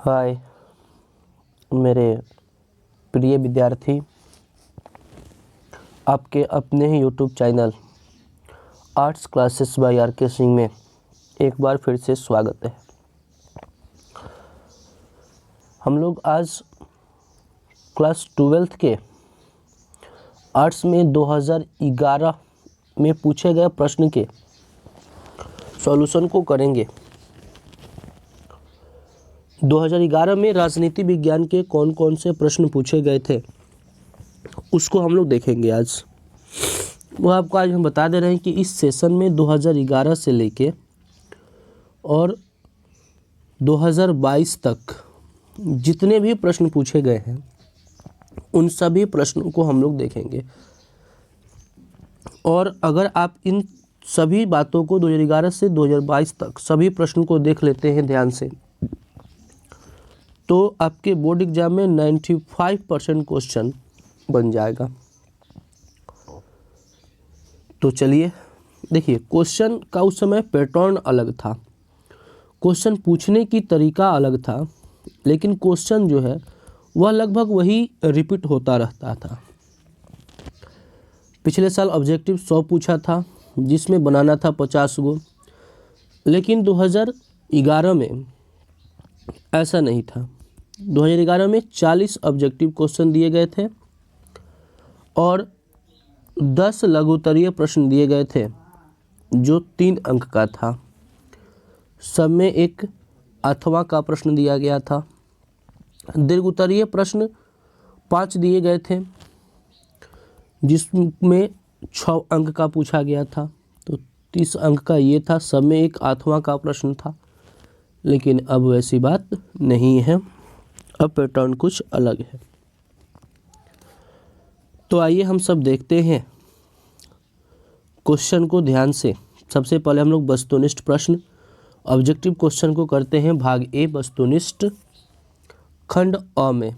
हाय मेरे प्रिय विद्यार्थी, आपके अपने ही YouTube channel arts classes by R K Singh में एक बार फिर से स्वागत है। हम लोग आज क्लास 12th के आर्ट्स में 2011 में पूछे गए प्रश्न के सॉल्यूशन को करेंगे। 2011 में राजनीति विज्ञान के कौन कौन से प्रश्न पूछे गए थे उसको हम लोग देखेंगे आज। वो आपको आज हम बता दे रहे हैं कि इस सेशन में 2011 से लेके और 2022 तक जितने भी प्रश्न पूछे गए हैं उन सभी प्रश्नों को हम लोग देखेंगे। और अगर आप इन सभी बातों को 2011 से 2022 तक सभी प्रश्नों को देख लेते हैं ध्यान से, तो आपके बोर्ड एग्जाम में 95% क्वेश्चन बन जाएगा। तो चलिए देखिए, क्वेश्चन का उस समय पैटर्न अलग था, क्वेश्चन पूछने की तरीका अलग था, लेकिन क्वेश्चन जो है वह लगभग वही रिपीट होता रहता था। पिछले साल ऑब्जेक्टिव 100 पूछा था जिसमें बनाना था 50 गो, लेकिन 2011 में ऐसा नहीं था। 2011 में 40 ऑब्जेक्टिव क्वेश्चन दिए गए थे और 10 लघुत्तरीय प्रश्न दिए गए थे जो 3 अंक का था। सब में एक अथवा का प्रश्न दिया गया था। दीर्घोत्तरीय प्रश्न 5 दिए गए थे जिसमें 6 अंक का पूछा गया था, तो 30 अंक का ये था। सब में एक अथवा का प्रश्न था, लेकिन अब वैसी बात नहीं है, अब पैटर्न कुछ अलग है। तो आइए हम सब देखते हैं क्वेश्चन को ध्यान से। सबसे पहले हम लोग वस्तुनिष्ठ प्रश्न ऑब्जेक्टिव क्वेश्चन को करते हैं। भाग ए वस्तुनिष्ठ खंड अ में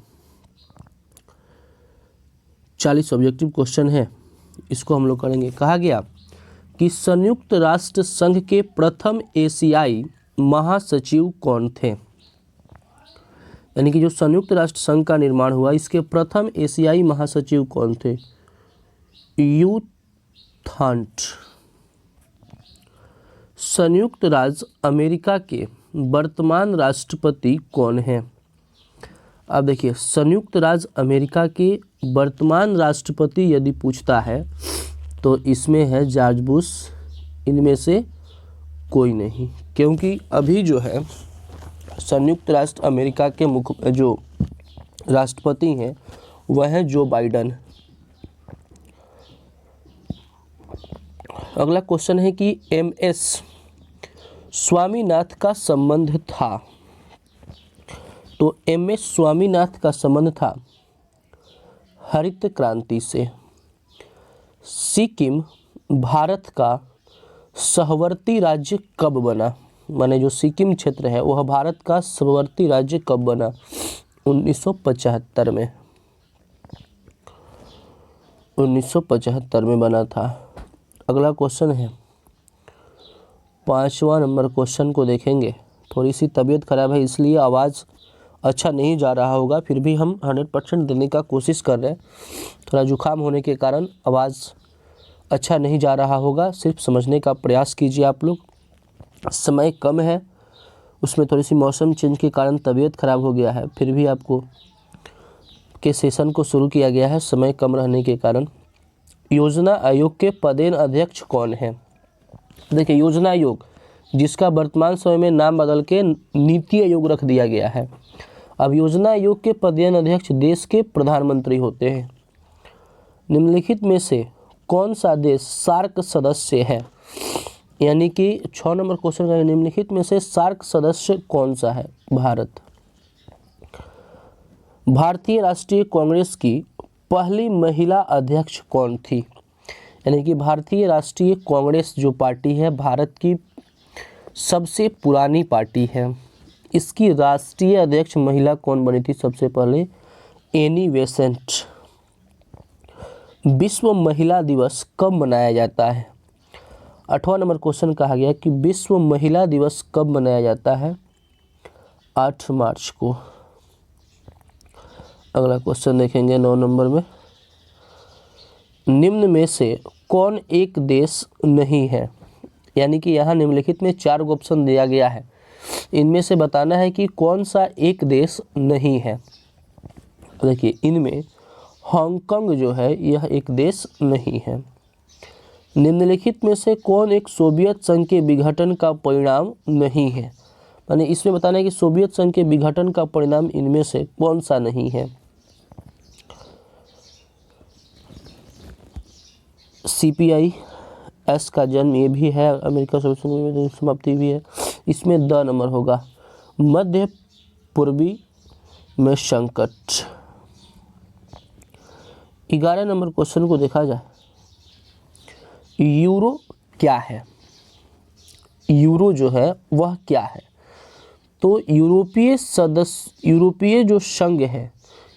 40 ऑब्जेक्टिव क्वेश्चन है, इसको हम लोग करेंगे। कहा गया कि संयुक्त राष्ट्र संघ के प्रथम एशियाई महासचिव कौन थे, यानी कि जो संयुक्त राष्ट्र संघ का निर्माण हुआ इसके प्रथम एशियाई महासचिव कौन थे? यू थांट। संयुक्त राज्य अमेरिका के वर्तमान राष्ट्रपति कौन हैं? अब देखिए, संयुक्त राज्य अमेरिका के वर्तमान राष्ट्रपति यदि पूछता है तो इसमें है जॉर्ज बुश, इनमें से कोई नहीं, क्योंकि अभी जो है संयुक्त राष्ट्र अमेरिका के मुख्य जो राष्ट्रपति हैं वह है जो बाइडेन। अगला क्वेश्चन है कि एम.एस. स्वामीनाथन का संबंध था, तो एम.एस. स्वामीनाथन का संबंध था हरित क्रांति से। सिक्किम भारत का सहवर्ती राज्य कब बना, माने जो सिक्किम क्षेत्र है वह भारत का सहवर्ती राज्य कब बना? 1975 में, 1975 में बना था। अगला क्वेश्चन है 5वां नंबर क्वेश्चन को देखेंगे। थोड़ी सी तबीयत खराब है इसलिए आवाज़ अच्छा नहीं जा रहा होगा, फिर भी हम 100% देने का कोशिश कर रहे हैं। थोड़ा जुकाम होने के कारण आवाज़ अच्छा नहीं जा रहा होगा, सिर्फ समझने का प्रयास कीजिए आप लोग। समय कम है, उसमें थोड़ी सी मौसम चेंज के कारण तबीयत खराब हो गया है, फिर भी आपको के सेशन को शुरू किया गया है समय कम रहने के कारण। योजना आयोग के पदेन अध्यक्ष कौन है? देखिए, योजना आयोग जिसका वर्तमान समय में नाम बदल के नीति आयोग रख दिया गया है। अब योजना आयोग के पदेन अध्यक्ष देश के प्रधानमंत्री होते हैं। निम्नलिखित में से कौन सा देश सार्क सदस्य है, यानी कि 6 नंबर क्वेश्चन का निम्नलिखित में से सार्क सदस्य कौन सा है? भारत। भारतीय राष्ट्रीय कांग्रेस की पहली महिला अध्यक्ष कौन थी, यानी कि भारतीय राष्ट्रीय कांग्रेस जो पार्टी है भारत की सबसे पुरानी पार्टी है, इसकी राष्ट्रीय अध्यक्ष महिला कौन बनी थी सबसे पहले? Annie Besant. विश्व महिला दिवस कब मनाया जाता है? 8वां नंबर क्वेश्चन कहा गया कि विश्व महिला दिवस कब मनाया जाता है? 8 मार्च को। अगला क्वेश्चन देखेंगे 9 नंबर में, निम्न में से कौन एक देश नहीं है? यानी कि यहाँ निम्नलिखित में 4 ऑप्शन दिया गया है, इनमें से बताना है कि कौन सा एक देश नहीं है। देखिए इनमें हांगकांग जो है यह एक देश नहीं है। निम्नलिखित में से कौन एक सोवियत संघ के विघटन का परिणाम नहीं है? माने इसमें बताना है कि सोवियत संघ के विघटन का परिणाम इनमें से कौन सा नहीं है। CPI का जन्म ये भी है, अमेरिका सोवियत संघ में समाप्ति भी है। इसमें द नंबर होगा। मध्य पूर्वी में संकट। 11 नंबर क्वेश्चन को देखा जाए, यूरो क्या है? यूरो जो है वह क्या है? तो यूरोपीय जो संघ है,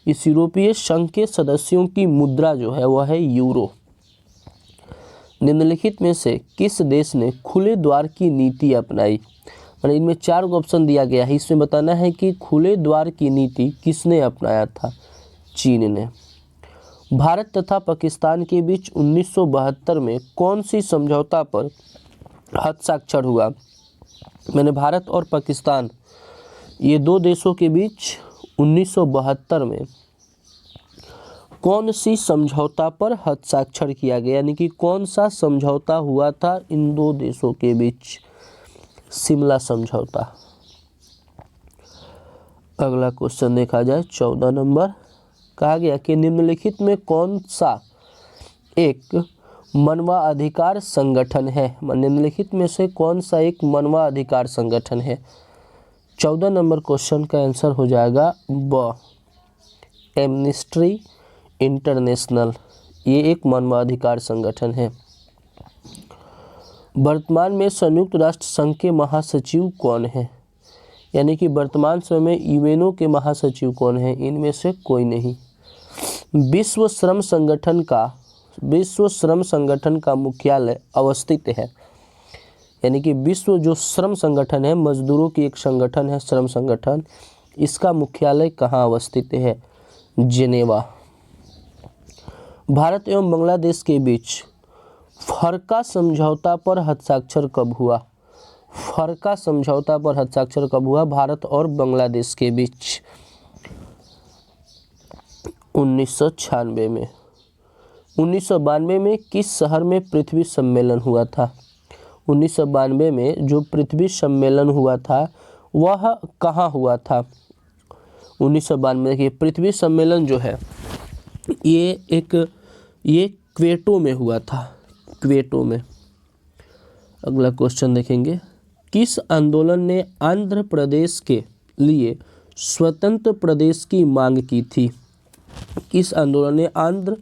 इस यूरोपीय संघ के सदस्यों की मुद्रा जो है वह है यूरो। निम्नलिखित में से किस देश ने खुले द्वार की नीति अपनाई? मतलब इनमें 4 ऑप्शन दिया गया है, इसमें बताना है कि खुले द्वार की नीति किसने अपनाया था? चीन ने। भारत तथा पाकिस्तान के बीच 1972 में कौन सी समझौता पर हस्ताक्षर हुआ? मैंने भारत और पाकिस्तान ये 2 देशों के बीच 1972 में कौन सी समझौता पर हस्ताक्षर किया गया, यानी कि कौन सा समझौता हुआ था इन 2 देशों के बीच? शिमला समझौता। अगला क्वेश्चन देखा जाए 14 नंबर, कहा गया कि निम्नलिखित में कौन सा एक मानवाधिकार संगठन है? निम्नलिखित में से कौन सा एक मानवाधिकार संगठन है? 14 नंबर क्वेश्चन का आंसर हो जाएगा ब, एमनेस्टी इंटरनेशनल। ये एक मानवाधिकार संगठन है। वर्तमान में संयुक्त राष्ट्र संघ के महासचिव कौन है? यानी कि वर्तमान समय में यूएनओ के महासचिव कौन है? इनमें से कोई नहीं। विश्व श्रम संगठन का मुख्यालय अवस्थित है, यानी कि विश्व जो श्रम संगठन है, मजदूरों की एक संगठन है श्रम संगठन, इसका मुख्यालय कहाँ अवस्थित है? जिनेवा। भारत एवं बांग्लादेश के बीच फरका समझौता पर हस्ताक्षर कब हुआ? फरका समझौता पर हस्ताक्षर कब हुआ भारत और बांग्लादेश के बीच? 1996 में। 1992 में किस शहर में पृथ्वी सम्मेलन हुआ था? 1992 में जो पृथ्वी सम्मेलन हुआ था वह कहाँ हुआ था? 1992 देखिए पृथ्वी सम्मेलन जो है ये क्वेटो में हुआ था, क्वेटो में। अगला क्वेश्चन देखेंगे, किस आंदोलन ने आंध्र प्रदेश के लिए स्वतंत्र प्रदेश की मांग की थी? किस आंदोलन ने आंध्र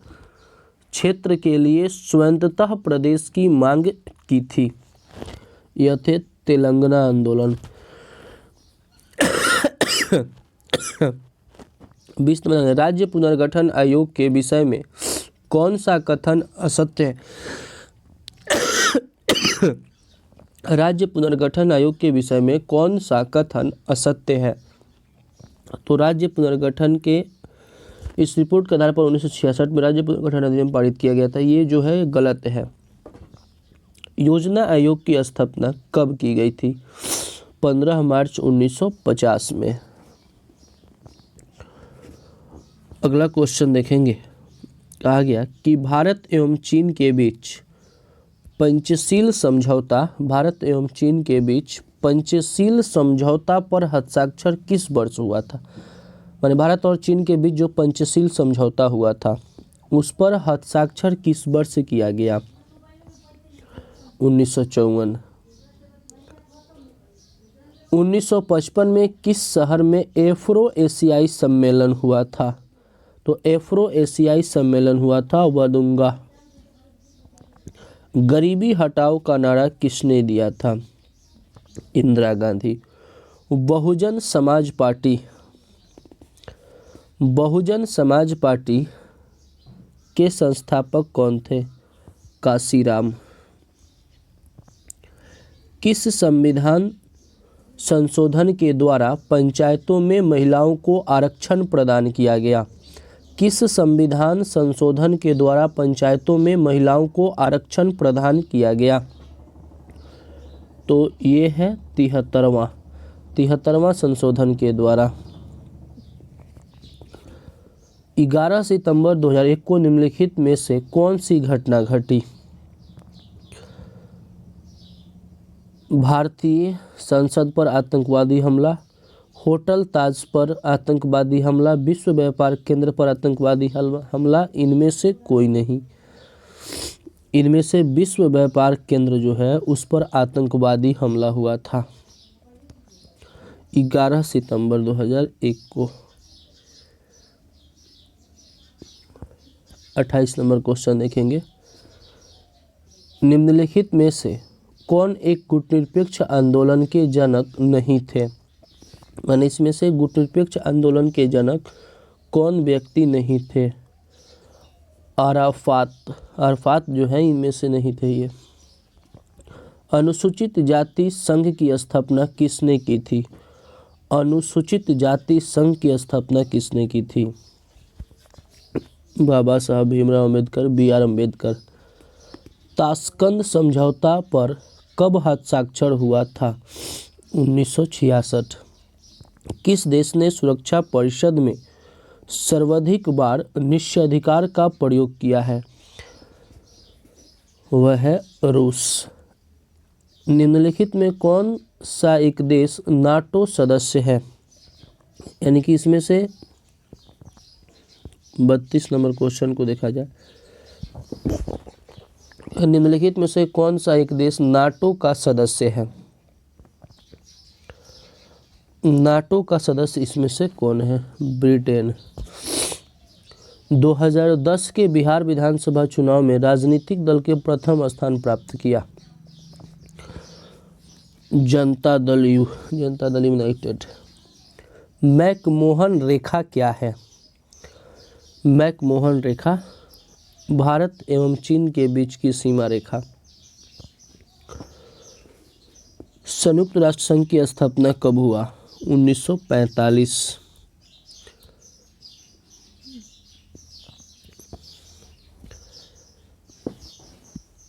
क्षेत्र के लिए स्वतंत्रता प्रदेश की मांग की थी? यह थे तेलंगाना आंदोलन। 20 में राज्य पुनर्गठन आयोग के विषय में कौन सा कथन असत्य है? राज्य पुनर्गठन आयोग के विषय में कौन सा कथन असत्य है? तो राज्य पुनर्गठन के इस रिपोर्ट के आधार पर 1966 में राज्य पुनर्गठन अधिनियम पारित किया गया था, ये जो है गलत है। योजना आयोग की स्थापना कब की गई थी? 15 मार्च 1950 में। अगला क्वेश्चन देखेंगे, कहा गया कि भारत एवं चीन के बीच पंचशील समझौता पर हस्ताक्षर किस वर्ष हुआ था? माने भारत और चीन के बीच जो पंचशील समझौता हुआ था उस पर हस्ताक्षर किस वर्ष किया गया? 1954। 1955 में किस शहर में एफ्रो एशियाई सम्मेलन हुआ था? तो एफ्रो एशियाई सम्मेलन हुआ था वडुंगा। गरीबी हटाओ का नारा किसने दिया था? इंदिरा गांधी। बहुजन समाज पार्टी के संस्थापक कौन थे? काशीराम। किस संविधान संशोधन के द्वारा पंचायतों में महिलाओं को आरक्षण प्रदान किया गया? किस संविधान संशोधन के द्वारा पंचायतों में महिलाओं को आरक्षण प्रदान किया गया? तो ये है 73वां संशोधन के द्वारा। 11 सितंबर 2001 को निम्नलिखित में से कौन सी घटना घटी? भारतीय संसद पर आतंकवादी हमला, होटल ताज पर आतंकवादी हमला, विश्व व्यापार केंद्र पर आतंकवादी हमला, इनमें से कोई नहीं। इनमें से विश्व व्यापार केंद्र जो है उस पर आतंकवादी हमला हुआ था 11 सितंबर 2001 को। 28 नंबर क्वेश्चन देखेंगे। निम्नलिखित में से कौन एक गुटनिरपेक्ष आंदोलन के जनक नहीं थे? माने इसमें से गुटनिरपेक्ष आंदोलन के जनक कौन व्यक्ति नहीं थे? अराफात जो है इनमें से नहीं थे ये। अनुसूचित जाति संघ की स्थापना किसने की थी? अनुसूचित जाति संघ की स्थापना किसने की थी? बाबा साहब भीमराव अम्बेडकर, BR अम्बेडकर। ताशकंद समझौता पर कब हस्ताक्षर हुआ था? 1966। किस देश ने सुरक्षा परिषद में सर्वाधिक बार निषेधाधिकार का प्रयोग किया है? वह है रूस। निम्नलिखित में कौन सा एक देश नाटो सदस्य है? यानी कि इसमें से 32 नंबर क्वेश्चन को देखा जाए। निम्नलिखित में से कौन सा एक देश नाटो का सदस्य है? नाटो का सदस्य इसमें से कौन है? ब्रिटेन। 2010 के बिहार विधानसभा चुनाव में राजनीतिक दल के प्रथम स्थान प्राप्त किया? जनता दल यूनाइटेड। मैकमोहन रेखा क्या है? मैकमोहन रेखा भारत एवं चीन के बीच की सीमा रेखा। संयुक्त राष्ट्र संघ की स्थापना कब हुआ? 1945।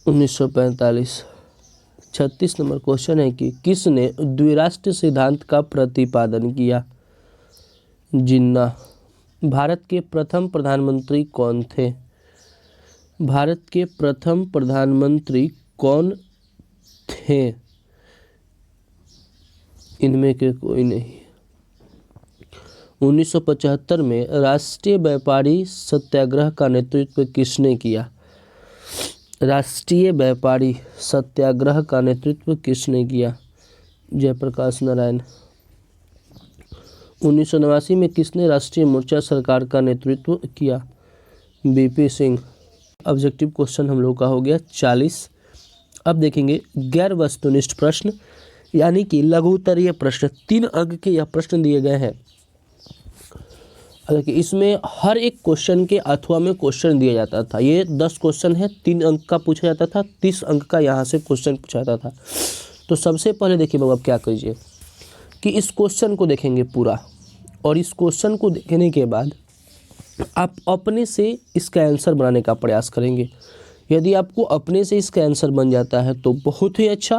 (1945) 36 नंबर क्वेश्चन है कि किसने द्विराष्ट्र सिद्धांत का प्रतिपादन किया? जिन्ना। भारत के प्रथम प्रधानमंत्री कौन थे? भारत के प्रथम प्रधानमंत्री कौन थे? इनमें के कोई नहीं। 1975 में राष्ट्रीय व्यापारी सत्याग्रह का नेतृत्व किसने किया? राष्ट्रीय व्यापारी सत्याग्रह का नेतृत्व किसने किया? जयप्रकाश नारायण। 1989 में किसने राष्ट्रीय मोर्चा सरकार का नेतृत्व किया? BP सिंह। ऑब्जेक्टिव क्वेश्चन हम लोग का हो गया 40। अब देखेंगे गैर वस्तुनिष्ठ प्रश्न यानी कि लघु उत्तरीय प्रश्न। 3 अंक के यह प्रश्न दिए गए हैं। हालांकि इसमें हर एक क्वेश्चन के अथवा में क्वेश्चन दिया जाता था। ये 10 क्वेश्चन है, 3 अंक का पूछा जाता था, 30 अंक का यहाँ से क्वेश्चन पूछा जाता था। तो सबसे पहले देखिए बाबू, आप क्या कीजिए कि इस क्वेश्चन को देखेंगे पूरा, और इस क्वेश्चन को देखने के बाद आप अपने से इसका आंसर बनाने का प्रयास करेंगे। यदि आपको अपने से इसका आंसर बन जाता है तो बहुत ही अच्छा,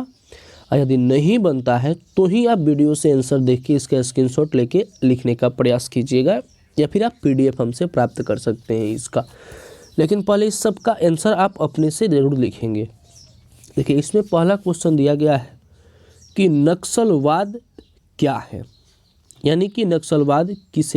और यदि नहीं बनता है तो ही आप वीडियो से आंसर देख के इसका स्क्रीनशॉट लेके लिखने का प्रयास कीजिएगा, या फिर आप PDF हमसे प्राप्त कर सकते हैं इसका। लेकिन पहले इस सब का आंसर आप अपने से ज़रूर लिखेंगे। देखिए इसमें पहला क्वेश्चन दिया गया है कि नक्सलवाद क्या है, यानी कि नक्सलवाद किसे